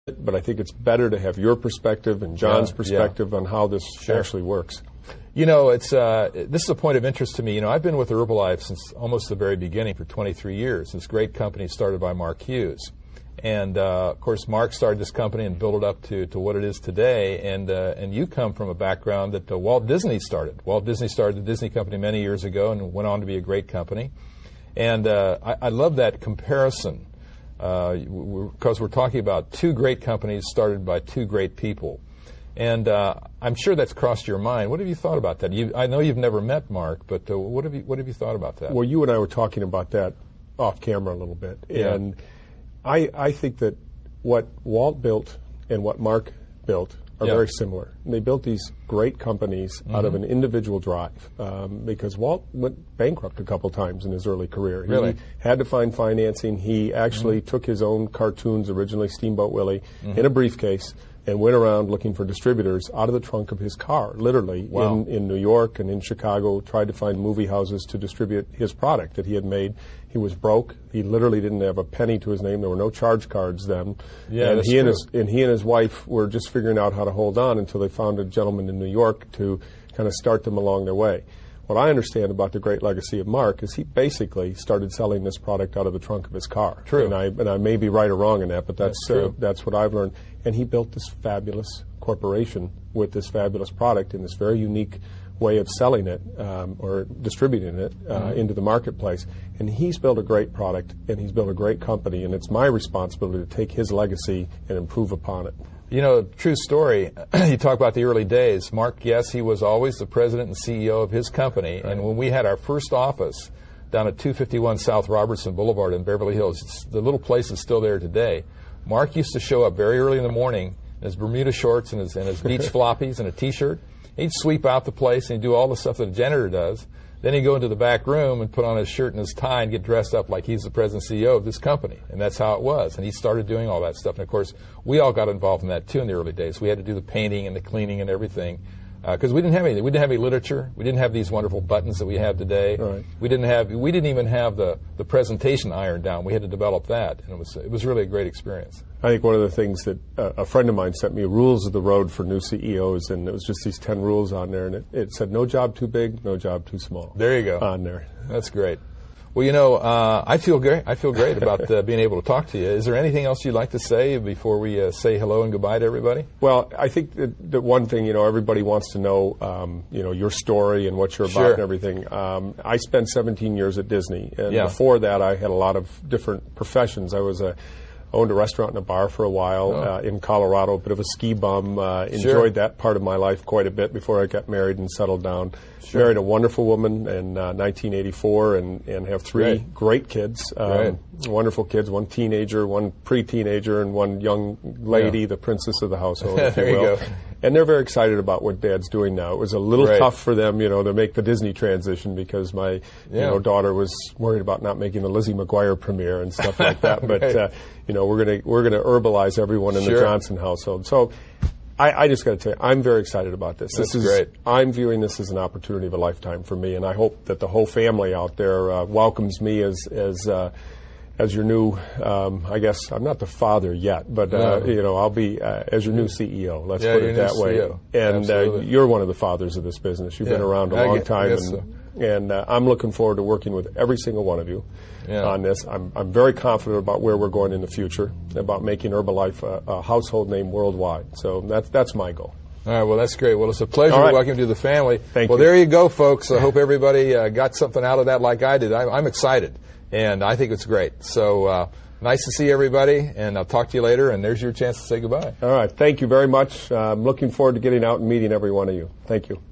but I think it's better to have your perspective and John's perspective on how this actually works. You know, it's this is a point of interest to me. You know, I've been with Herbalife since almost the very beginning for 23 years. This great company started by Mark Hughes. And, of course, Mark started this company and built it up to what it is today. And you come from a background that Walt Disney started. Walt Disney started the Disney company many years ago and went on to be a great company. And I love that comparison because we're talking about two great companies started by two great people. And I'm sure that's crossed your mind. What have you thought about that? I know you've never met Mark, but what have you thought about that? Well, you and I were talking about that off camera a little bit. Yeah. And I think that what Walt built and what Mark built are very similar. And they built these great companies out of an individual drive because Walt went bankrupt a couple times in his early career. Really? He had to find financing. He actually took his own cartoons, originally Steamboat Willie, in a briefcase and went around looking for distributors out of the trunk of his car, literally, in New York and in Chicago, tried to find movie houses to distribute his product that he had made. He was broke. He literally didn't have a penny to his name. There were no charge cards then. Yeah, and that's he true. and he and his wife were just figuring out how to hold on until they found a gentleman in New York to kind of start them along their way. What I understand about the great legacy of Mark is he basically started selling this product out of the trunk of his car. True. And I may be right or wrong in that, but that's true. That's what I've learned. And he built this fabulous corporation with this fabulous product in this very unique way of selling it or distributing it into the marketplace. And he's built a great product, and he's built a great company, and it's my responsibility to take his legacy and improve upon it. You know, true story. You talk about the early days. Mark, yes, he was always the president and CEO of his company. Right. And when we had our first office down at 251 South Robertson Boulevard in Beverly Hills, the little place is still there today. Mark used to show up very early in the morning in his Bermuda shorts and his beach floppies and a T-shirt. He'd sweep out the place and he'd do all the stuff that a janitor does. Then he'd go into the back room and put on his shirt and his tie and get dressed up like he's the president and CEO of this company. And that's how it was. And he started doing all that stuff. And, of course, we all got involved in that, too, in the early days. We had to do the painting and the cleaning and everything because we didn't have anything. We didn't have any literature. We didn't have these wonderful buttons that we have today. Right. We didn't even have the presentation ironed down. We had to develop that. And it was really a great experience. I think one of the things that a friend of mine sent me, rules of the road for new CEOs, and it was just these 10 rules on there, and it said no job too big, no job too small. There you go. On there. That's great. Well, you know, I feel great. I feel great about being able to talk to you. Is there anything else you'd like to say before we say hello and goodbye to everybody? Well, I think that one thing, you know, everybody wants to know, you know, your story and what you're about and everything. I spent 17 years at Disney, and before that, I had a lot of different professions. I owned a restaurant and a bar for a while in Colorado, a bit of a ski bum. Enjoyed that part of my life quite a bit before I got married and settled down. Married a wonderful woman in 1984 and have three great kids, wonderful kids, one teenager, one pre-teenager, and one young lady, the princess of the household, if you will. You go. And they're very excited about what Dad's doing now. It was a little tough for them, you know, to make the Disney transition because my you know, daughter was worried about not making the Lizzie McGuire premiere and stuff like that. But you know, we're gonna herbalize everyone in the Johnson household. So I just got to tell you, I'm very excited about this. This is great. I'm viewing this as an opportunity of a lifetime for me, and I hope that the whole family out there welcomes me as your new, I guess I'm not the father yet, but you know, I'll be as your new CEO. Let's put it that way. CEO. And you're one of the fathers of this business. You've been around a long time, and I'm looking forward to working with every single one of you on this. I'm very confident about where we're going in the future, about making Herbalife a household name worldwide. So that's my goal. All right, well, that's great. Well, it's a pleasure to welcome you to the family. Thank you. Well, there you go, folks. I hope everybody got something out of that like I did. I'm excited, and I think it's great. So nice to see everybody, and I'll talk to you later, and there's your chance to say goodbye. All right, thank you very much. I'm looking forward to getting out and meeting every one of you. Thank you.